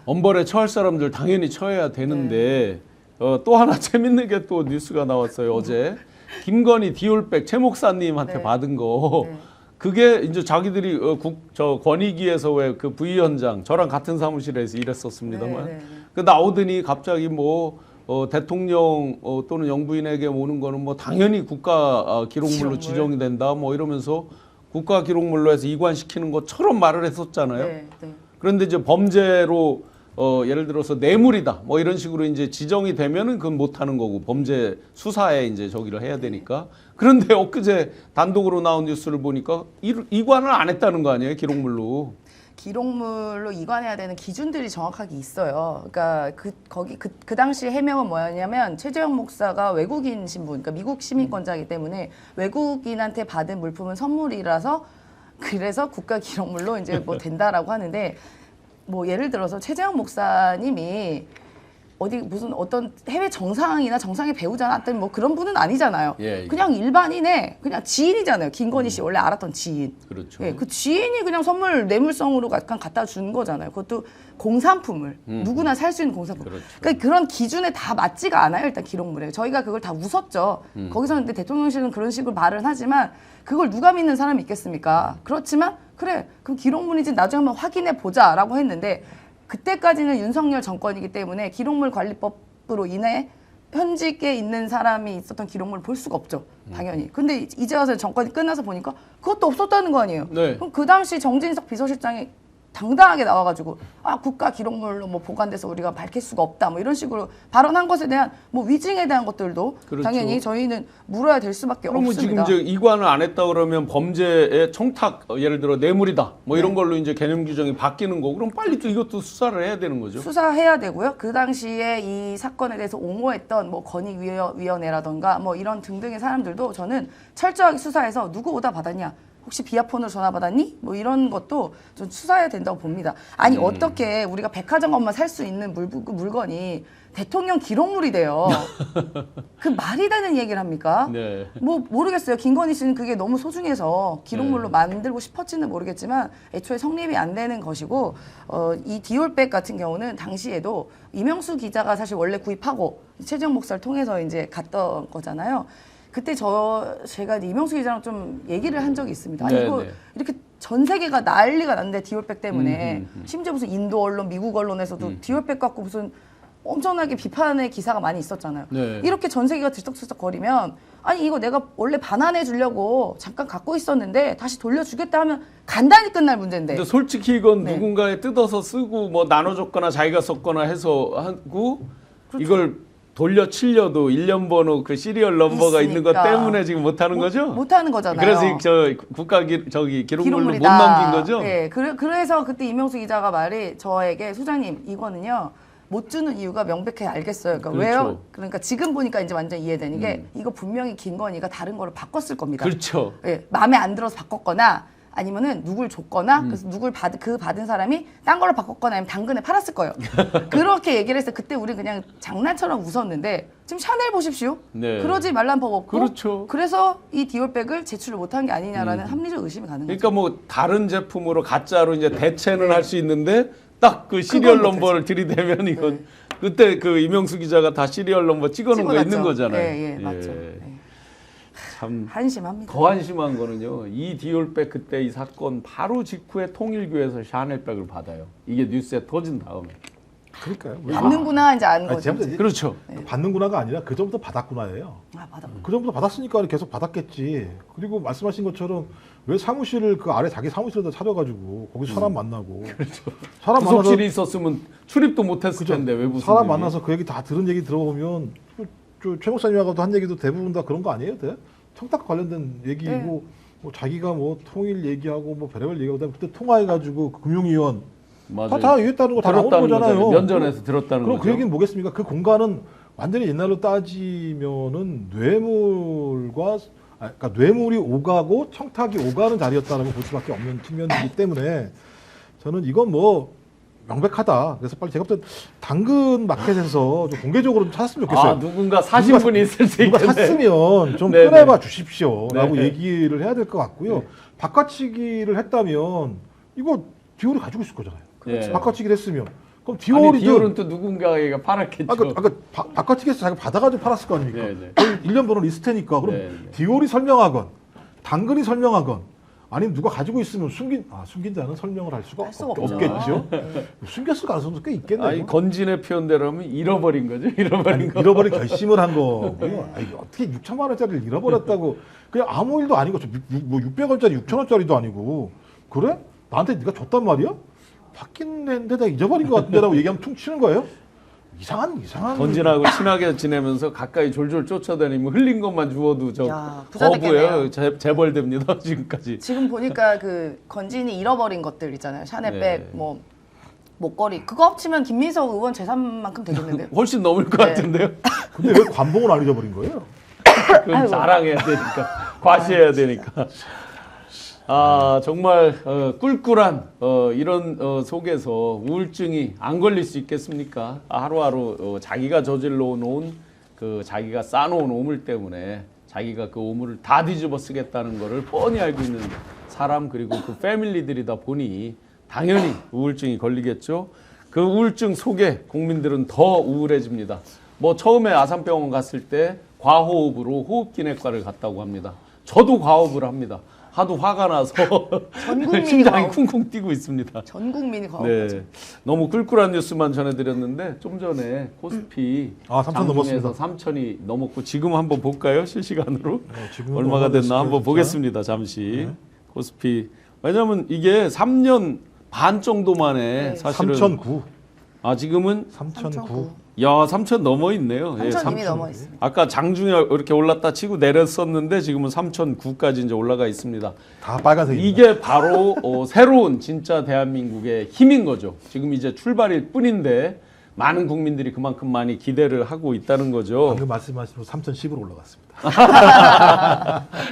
엄벌에 처할 사람들 당연히 처해야 되는데 또 하나 재밌는 게 또 뉴스가 나왔어요. 어제 김건희 디올백 최 목사님한테 네. 받은 거 네. 그게 이제 자기들이 저 권익위에서 왜 그 부위원장 저랑 같은 사무실에서 일했었습니다만 네, 네, 네. 그 나오더니 갑자기 뭐 대통령 또는 영부인에게 오는 거는 뭐 당연히 국가 기록물로 지정이 된다 뭐 이러면서 국가 기록물로 해서 이관시키는 것처럼 말을 했었잖아요. 네, 네. 그런데 이제 범죄로 예를 들어서 뇌물이다 뭐 이런 식으로 이제 지정이 되면은 그건 못 하는 거고 범죄 수사에 이제 저기를 해야 되니까. 그런데 엊그제 단독으로 나온 뉴스를 보니까 이관을 안 했다는 거 아니에요, 기록물로. 기록물로 이관해야 되는 기준들이 정확하게 있어요. 그러니까 그 당시 해명은 뭐였냐면 최재형 목사가 외국인 신분, 그러니까 미국 시민권자이기 때문에 외국인한테 받은 물품은 선물이라서 그래서 국가 기록물로 이제 뭐 된다라고 하는데 뭐 예를 들어서 최재형 목사님이 어디 무슨 어떤 해외 정상이나 정상의 배우자나 어떤 뭐 그런 분은 아니잖아요. 예. 그냥 일반인의 그냥 지인이잖아요. 김건희 씨 원래 알았던 지인. 그렇죠. 예, 그 지인이 그냥 선물 뇌물성으로 약간 갖다 준 거잖아요. 그것도 공산품을 누구나 살 수 있는 공산품. 그렇죠. 그러니까 그런 기준에 다 맞지가 않아요. 일단 기록물에 저희가 그걸 다 웃었죠. 거기서 근데 대통령실은 그런 식으로 말을 하지만 그걸 누가 믿는 사람이 있겠습니까? 그렇지만 그래 그럼 기록물인지 나중에 한번 확인해 보자라고 했는데 그때까지는 윤석열 정권이기 때문에 기록물 관리법으로 인해 현직에 있는 사람이 있었던 기록물을 볼 수가 없죠. 당연히. 근데 이제 와서 정권이 끝나서 보니까 그것도 없었다는 거 아니에요. 네. 그럼 그 당시 정진석 비서실장이 당당하게 나와가지고 국가 기록물로 뭐 보관돼서 우리가 밝힐 수가 없다 뭐 이런 식으로 발언한 것에 대한 뭐 위증에 대한 것들도 그렇죠. 당연히 저희는 물어야 될 수밖에 그러면 없습니다. 지금 이제 이관을 안 했다 그러면 범죄의 청탁 예를 들어 뇌물이다 뭐 이런 걸로 이제 개념 규정이 바뀌는 거 그럼 빨리 또 이것도 수사를 해야 되는 거죠. 수사해야 되고요. 그 당시에 이 사건에 대해서 옹호했던 뭐 건의위원회라던가 뭐 이런 등등의 사람들도 저는 철저하게 수사해서 누구 오다 받았냐. 혹시 비아폰으로 전화 받았니? 뭐 이런 것도 좀 수사해야 된다고 봅니다. 아니 어떻게 우리가 백화점만 살 수 있는 물건이 대통령 기록물이 돼요. 그 말이 되는 얘기를 합니까? 네. 뭐 모르겠어요. 김건희 씨는 그게 너무 소중해서 기록물로 만들고 싶었지는 모르겠지만 애초에 성립이 안 되는 것이고 이 디올백 같은 경우는 당시에도 이명수 기자가 사실 원래 구입하고 최재형 목사를 통해서 이제 갔던 거잖아요. 그때 제가 이명수 기자랑 좀 얘기를 한 적이 있습니다. 아니, 이거 이렇게 전 세계가 난리가 났는데 디올백 때문에 심지어 무슨 인도 언론, 미국 언론에서도 디올백 갖고 무슨 엄청나게 비판의 기사가 많이 있었잖아요. 네. 이렇게 전 세계가 들썩들썩거리면 아니 이거 내가 원래 반환해 주려고 잠깐 갖고 있었는데 다시 돌려주겠다 하면 간단히 끝날 문제인데. 근데 솔직히 이건 네. 누군가에 뜯어서 쓰고 뭐 나눠줬거나 자기가 썼거나 해서 하고 그렇죠. 이걸 돌려치려도 1년 번호 그 시리얼 넘버가 있는 것 있으니까. 때문에 지금 못하는 거죠? 못하는 거잖아요. 그래서 저 국가 기록물로 못 기록물이다. 남긴 거죠? 네, 그래서 그때 이명수 기자가 말이 저에게 소장님 이거는요 못 주는 이유가 명백해 알겠어요. 그러니까 그렇죠. 왜요? 그러니까 지금 보니까 이제 완전 이해되는 게 이거 분명히 김건희가 다른 거를 바꿨을 겁니다. 그렇죠. 예, 마음에 안 들어서 바꿨거나 아니면은 누굴 줬거나 그래서 누굴 받은 사람이 딴 걸로 바꿨거나 아니면 당근에 팔았을 거예요. 그렇게 얘기를 해서 그때 우리 그냥 장난처럼 웃었는데 지금 샤넬 보십시오. 네. 그러지 말란 법 없고 그렇죠. 그래서 이 디올백을 제출을 못한 게 아니냐라는 합리적 의심이 가는 거죠. 그러니까 뭐 다른 제품으로 가짜로 이제 대체는 할 수 있는데 딱 그 시리얼 그건 넘버를 들이대면 이건 그때 그 이명수 기자가 다 시리얼 넘버 찍어놓은 거 있는 거잖아요. 예, 맞죠. 예. 참 한심합니다. 더 한심한 거는요. 이 디올백 그때 이 사건 바로 직후에 통일교에서 샤넬백을 받아요. 이게 뉴스에 터진 다음에. 그러니까요. 받는구나 이제 아는 거죠. 제가 그렇죠. 받는구나가 아니라 그 전부터 받았구나예요. 받아. 그 전부터 받았으니까 계속 받았겠지. 그리고 말씀하신 것처럼 왜 사무실을 그 아래 자기 사무실에다 차려가지고 거기서 사람 만나고 그렇죠. 사람 만나서 부속실이 있었으면 출입도 못했을 그죠? 텐데 외부 사람 만나서 그 얘기 다 들은 얘기 들어보면 최 목사님하고도 한 얘기도 대부분 다 그런 거 아니에요? 청탁 관련된 얘기고 뭐 자기가 뭐 통일 얘기하고 뭐 별의별 얘기하고 그때 통화해가지고 그 금융위원 다 얘기했다는 거 다 나오는 거잖아요. 면전에서 들었다는 그럼 거죠. 그 얘기는 뭐겠습니까? 그 공간은 완전히 옛날로 따지면은 뇌물과 그러니까 뇌물이 오가고 청탁이 오가는 자리였다라고 볼 수밖에 없는 측면이기 때문에 저는 이건 뭐 명백하다. 그래서 빨리 제가 볼 때 당근 마켓에서 좀 공개적으로 좀 찾았으면 좋겠어요. 누군가 사신 분이 있을 수 누가 있겠네. 샀으면 좀 네네. 꺼내봐 주십시오라고 네. 얘기를 해야 될 것 같고요. 바꿔치기를 했다면 이거 디올이 가지고 있을 거잖아요. 그렇죠. 바꿔치기를 했으면 그럼 아니, 디올이든 디올은 또 누군가가 팔았겠죠. 아까 바깥쪽에서 자기가 받아가지고 팔았을 거 아닙니까? 네네. 1년 번호 리스트니까 그럼 네네. 디올이 설명하건 당근이 설명하건 아니면 누가 가지고 있으면 숨긴 자는 설명을 할 수가 없죠. 없겠죠. 숨겼을 가능성도 꽤 있겠네요. 아니 건진의 표현대로 하면 잃어버린 거죠. 잃어버린 거. 잃어버린 결심을 한 거고요. 아니, 어떻게 6천만 원짜리를 잃어버렸다고 그냥 아무 일도 아니고 뭐 600원짜리 6천원짜리도 아니고 그래? 나한테 네가 줬단 말이야? 받긴 했는데 내가 잊어버린 것 같은데라고 얘기하면 퉁치는 거예요? 이상한 건진하고 친하게 지내면서 가까이 졸졸 쫓아다니면 흘린 것만 주워도 저 야, 부자 거부예요. 재벌됩니다 지금까지. 지금 보니까 그 건진이 잃어버린 것들 있잖아요. 샤넬백, 네. 뭐 목걸이 그거 합치면 김민석 의원 재산만큼 되겠는데요. 훨씬 넘을 것 네. 같은데요. 근데 왜 관봉을 안 잊어버린 거예요? 그건 아이고. 자랑해야 되니까 과시해야 되니까. 아 정말 꿀꿀한 이런 속에서 우울증이 안 걸릴 수 있겠습니까? 하루하루 자기가 저질러 놓은 그 자기가 쌓아놓은 오물 때문에 자기가 그 오물을 다 뒤집어 쓰겠다는 거를 뻔히 알고 있는 사람 그리고 그 패밀리들이다 보니 당연히 우울증이 걸리겠죠. 그 우울증 속에 국민들은 더 우울해집니다. 뭐 처음에 아산병원 갔을 때 과호흡으로 호흡기내과를 갔다고 합니다. 저도 과호흡을 합니다. 하도 화가 나서 전 국민이 심장이 과호흡. 쿵쿵 뛰고 있습니다. 전 국민이 과거죠. 네, 너무 꿀꿀한 뉴스만 전해드렸는데 좀 전에 코스피 3천 넘었습니다. 3천이 넘었고 지금 한번 볼까요? 실시간으로 지금은 얼마가 얼마 됐나 됐을까요, 한번 진짜? 보겠습니다. 잠시 네. 코스피 왜냐하면 이게 3년 반 정도 만에 네. 사실은 3,009. 지금은 3,009. 야 3천 넘어 있네요. 3천 이미 넘어 있습니다. 아까 장중에 이렇게 올랐다 치고 내렸었는데 지금은 3,009까지 이제 올라가 있습니다. 다 빨간색입니다. 이게 바로 새로운 진짜 대한민국의 힘인 거죠. 지금 이제 출발일 뿐인데 많은 국민들이 그만큼 많이 기대를 하고 있다는 거죠. 방금 말씀하신 3,010으로 올라갔습니다.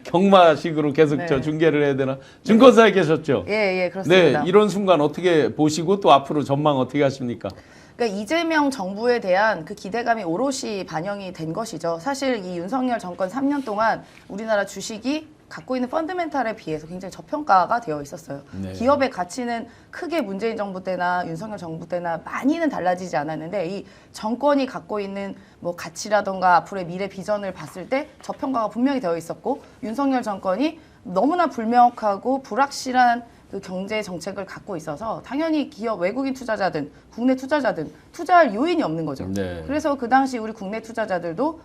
경마식으로 계속 네. 저 중계를 해야 되나? 증권사에 계셨죠? 예, 네, 그렇습니다. 이런 순간 어떻게 보시고 또 앞으로 전망 어떻게 하십니까? 그러니까 이재명 정부에 대한 그 기대감이 오롯이 반영이 된 것이죠. 사실 이 윤석열 정권 3년 동안 우리나라 주식이 갖고 있는 펀드멘탈에 비해서 굉장히 저평가가 되어 있었어요. 네. 기업의 가치는 크게 문재인 정부 때나 윤석열 정부 때나 많이는 달라지지 않았는데 이 정권이 갖고 있는 뭐 가치라던가 앞으로의 미래 비전을 봤을 때 저평가가 분명히 되어 있었고 윤석열 정권이 너무나 불명확하고 불확실한 그 경제 정책을 갖고 있어서 당연히 기업 외국인 투자자든 국내 투자자든 투자할 요인이 없는 거죠. 네. 그래서 그 당시 우리 국내 투자자들도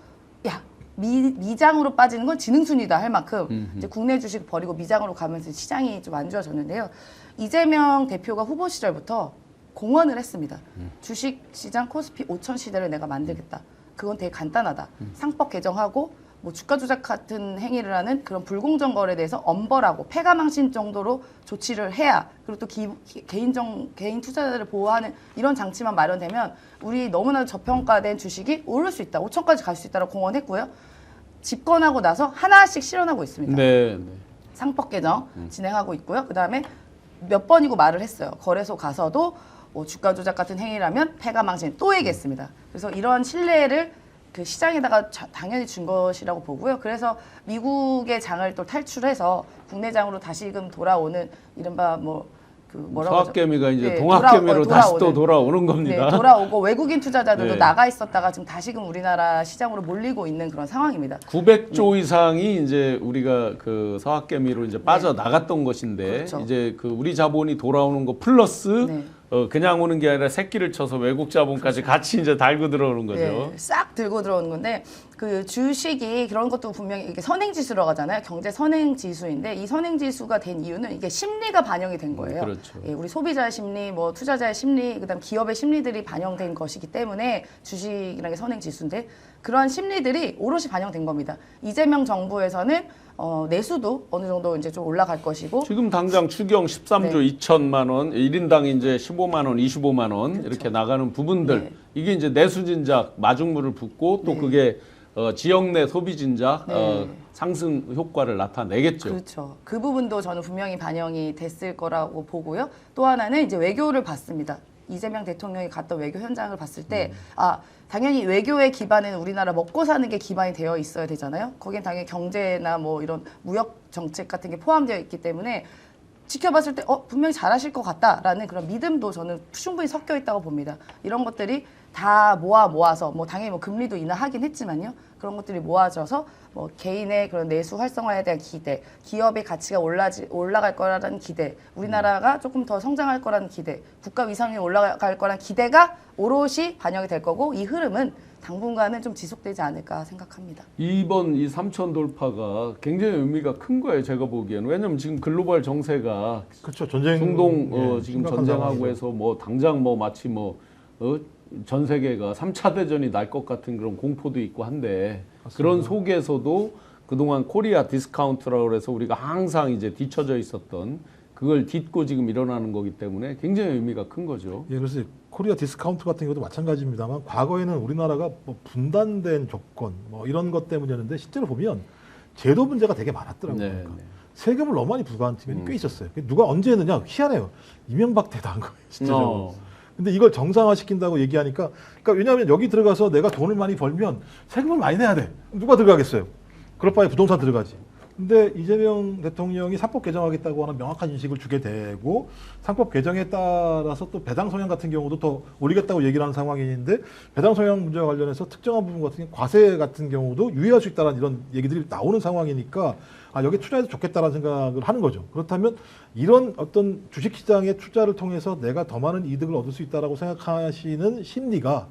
야 미장으로 빠지는 건 지능순이다 할 만큼 이제 국내 주식 버리고 미장으로 가면서 시장이 좀 안 좋아졌는데요. 이재명 대표가 후보 시절부터 공언을 했습니다. 주식 시장 코스피 5천 시대를 내가 만들겠다. 그건 되게 간단하다. 상법 개정하고 뭐 주가 조작 같은 행위를 하는 그런 불공정 거래에 대해서 엄벌하고 폐가망신 정도로 조치를 해야 그리고 또 개인 투자자들을 보호하는 이런 장치만 마련되면 우리 너무나 저평가된 주식이 오를 수 있다. 5천까지 갈 수 있다라고 공언했고요. 집권하고 나서 하나씩 실현하고 있습니다. 네. 상법 개정 진행하고 있고요. 그다음에 몇 번이고 말을 했어요. 거래소 가서도 뭐 주가 조작 같은 행위라면 폐가망신 또 얘기했습니다. 그래서 이러한 신뢰를 그 시장에다가 당연히 준 것이라고 보고요. 그래서 미국의 장을 또 탈출해서 국내 장으로 다시금 돌아오는 이른바 뭐 그 뭐라고 하죠? 서학개미가 이제 네, 동학개미로 다시 또 돌아오는. 돌아오는 겁니다. 네, 돌아오고 외국인 투자자들도 네. 나가 있었다가 지금 다시금 우리나라 시장으로 몰리고 있는 그런 상황입니다. 900조 이상이 이제 우리가 그 서학개미로 이제 빠져 나갔던 것인데 그렇죠. 이제 그 우리 자본이 돌아오는 거 플러스 네. 그냥 오는 게 아니라 새끼를 쳐서 외국 자본까지 같이 이제 달고 들어오는 거죠. 네, 싹 들고 들어오는 건데 그 주식이 그런 것도 분명히 이게 선행지수라고 하잖아요. 경제 선행지수인데 이 선행지수가 된 이유는 이게 심리가 반영이 된 거예요. 그렇죠. 예, 우리 소비자의 심리, 뭐 투자자의 심리, 그다음 기업의 심리들이 반영된 것이기 때문에 주식이라는 게 선행지수인데 그러한 심리들이 오롯이 반영된 겁니다. 이재명 정부에서는 내수도 어느 정도 이제 좀 올라갈 것이고 지금 당장 추경 13조 네. 2천만 원, 1인당 이제 15만 원, 25만 원 이렇게 나가는 부분들 네. 이게 이제 내수 진작 마중물을 붓고 또 네. 그게 지역 내 소비 진작 네. 상승 효과를 나타내겠죠. 그렇죠. 그 부분도 저는 분명히 반영이 됐을 거라고 보고요. 또 하나는 이제 외교를 봤습니다. 이재명 대통령이 갔던 외교 현장을 봤을 때, 당연히 외교의 기반에는 우리나라 먹고 사는 게 기반이 되어 있어야 되잖아요. 거긴 당연히 경제나 뭐 이런 무역 정책 같은 게 포함되어 있기 때문에 지켜봤을 때 분명히 잘하실 것 같다라는 그런 믿음도 저는 충분히 섞여 있다고 봅니다. 이런 것들이 다 모아서 뭐 당연히 뭐 금리도 인하하긴 했지만요. 그런 것들이 모아져서 뭐 개인의 그런 내수 활성화에 대한 기대, 기업의 가치가 올라갈 거라는 기대, 우리나라가 조금 더 성장할 거라는 기대, 국가 위상이 올라갈 거라는 기대가 오롯이 반영이 될 거고 이 흐름은 당분간은 좀 지속되지 않을까 생각합니다. 이번 이 3천 돌파가 굉장히 의미가 큰 거예요. 제가 보기에는. 왜냐면 지금 글로벌 정세가 그렇죠. 전쟁 중동 지금 심각한 전쟁하고 상황이죠. 해서 뭐 당장 뭐 마치 전 세계가 3차 대전이 날 것 같은 그런 공포도 있고 한데 맞습니다. 그런 속에서도 그동안 코리아 디스카운트라고 해서 우리가 항상 이제 뒤처져 있었던 그걸 딛고 지금 일어나는 거기 때문에 굉장히 의미가 큰 거죠. 예, 그래서 코리아 디스카운트 같은 경우도 마찬가지입니다만 과거에는 우리나라가 뭐 분단된 조건 뭐 이런 것 때문이었는데 실제로 보면 제도 문제가 되게 많았더라고요. 네, 그러니까. 네. 세금을 너무 많이 부과한 팀이 꽤 있었어요. 누가 언제 했느냐 희한해요. 이명박 때도 한 거예요. 실제로. 근데 이걸 정상화시킨다고 얘기하니까 그러니까 왜냐하면 여기 들어가서 내가 돈을 많이 벌면 세금을 많이 내야 돼. 누가 들어가겠어요? 그럴 바에 부동산 들어가지. 근데 이재명 대통령이 상법 개정하겠다고 하는 명확한 인식을 주게 되고 상법 개정에 따라서 또 배당 성향 같은 경우도 더 올리겠다고 얘기를 하는 상황인데 배당 성향 문제와 관련해서 특정한 부분 같은 경우 과세 같은 경우도 유예할 수 있다는 이런 얘기들이 나오는 상황이니까 여기 투자해도 좋겠다라는 생각을 하는 거죠. 그렇다면 이런 어떤 주식시장의 투자를 통해서 내가 더 많은 이득을 얻을 수 있다라고 생각하시는 심리가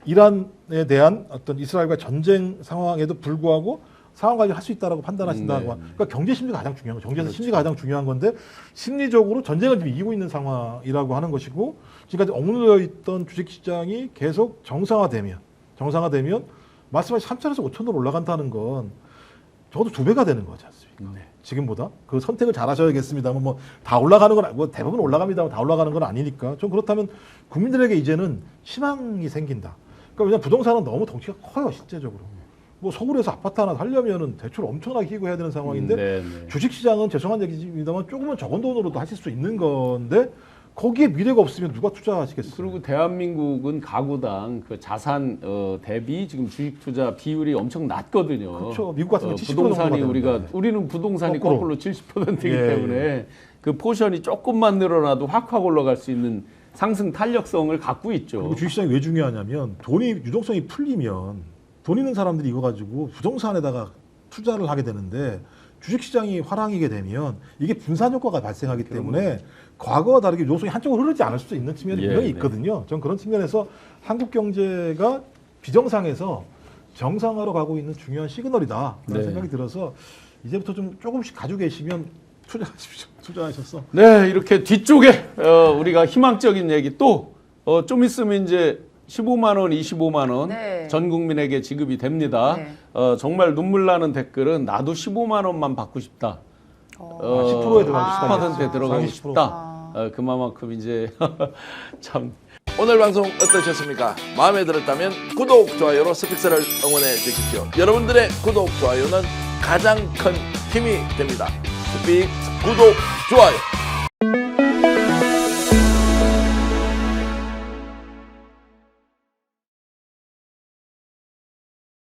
이란에 대한 어떤 이스라엘과 전쟁 상황에도 불구하고 상황 관리를 할 수 있다라고 판단하신다고. 네. 그러니까 경제 심리가 가장 중요한 거죠. 경제 그렇죠. 심리가 가장 중요한 건데 심리적으로 전쟁을 지금 이기고 있는 상황이라고 하는 것이고 지금까지 억눌려 있던 주식시장이 계속 정상화되면 말씀하신 3천에서 5천으로 올라간다는 건 적어도 2배가 되는 거지 않습니까? 네. 지금보다 그 선택을 잘 하셔야겠습니다만 뭐 다 올라가는 건 뭐 대부분 올라갑니다만 다 올라가는 건 아니니까 좀 그렇다면 국민들에게 이제는 희망이 생긴다. 그러니까 왜냐면 부동산은 너무 덩치가 커요 실제적으로. 뭐 서울에서 아파트 하나 살려면은 대출 엄청나게 끼고 해야 되는 상황인데 네. 주식시장은 죄송한 얘기입니다만 조금은 적은 돈으로도 하실 수 있는 건데 거기에 미래가 없으면 누가 투자하시겠어요? 그리고 대한민국은 가구당 그 자산 대비 지금 주식 투자 비율이 엄청 낮거든요. 그렇죠. 미국 같은 경우 70% 부동산이 정도가 우리는 부동산이 거꾸로. 거꾸로 70%이기 예, 때문에 그 포션이 조금만 늘어나도 확 올라갈 수 있는 상승 탄력성을 갖고 있죠. 그리고 주식시장이 왜 중요하냐면 돈이 유동성이 풀리면 돈 있는 사람들이 이거 가지고 부동산에다가 투자를 하게 되는데 주식시장이 화랑이게 되면 이게 분산 효과가 발생하기 때문에 과거와 다르게 유동성이 한쪽으로 흐르지 않을 수도 있는 측면이 예, 분명히 네. 있거든요. 전 그런 측면에서 한국 경제가 비정상에서 정상화로 가고 있는 중요한 시그널이다라는 네. 생각이 들어서 이제부터 좀 조금씩 가지고 계시면 투자하십시오. 투자하셔서. 네, 이렇게 뒤쪽에 우리가 희망적인 얘기 또 좀 있으면 이제 15만 원, 25만 원 네. 전 국민에게 지급이 됩니다. 네. 정말 눈물 나는 댓글은 나도 15만 원만 받고 싶다. 10%에 들어가고 싶다. 10%에 들어가고 상위 10%. 싶다. 그만큼 이제 참 오늘 방송 어떠셨습니까? 마음에 들었다면 구독, 좋아요로 스픽스를 응원해 주십시오. 여러분들의 구독, 좋아요는 가장 큰 힘이 됩니다. 스픽스 구독, 좋아요.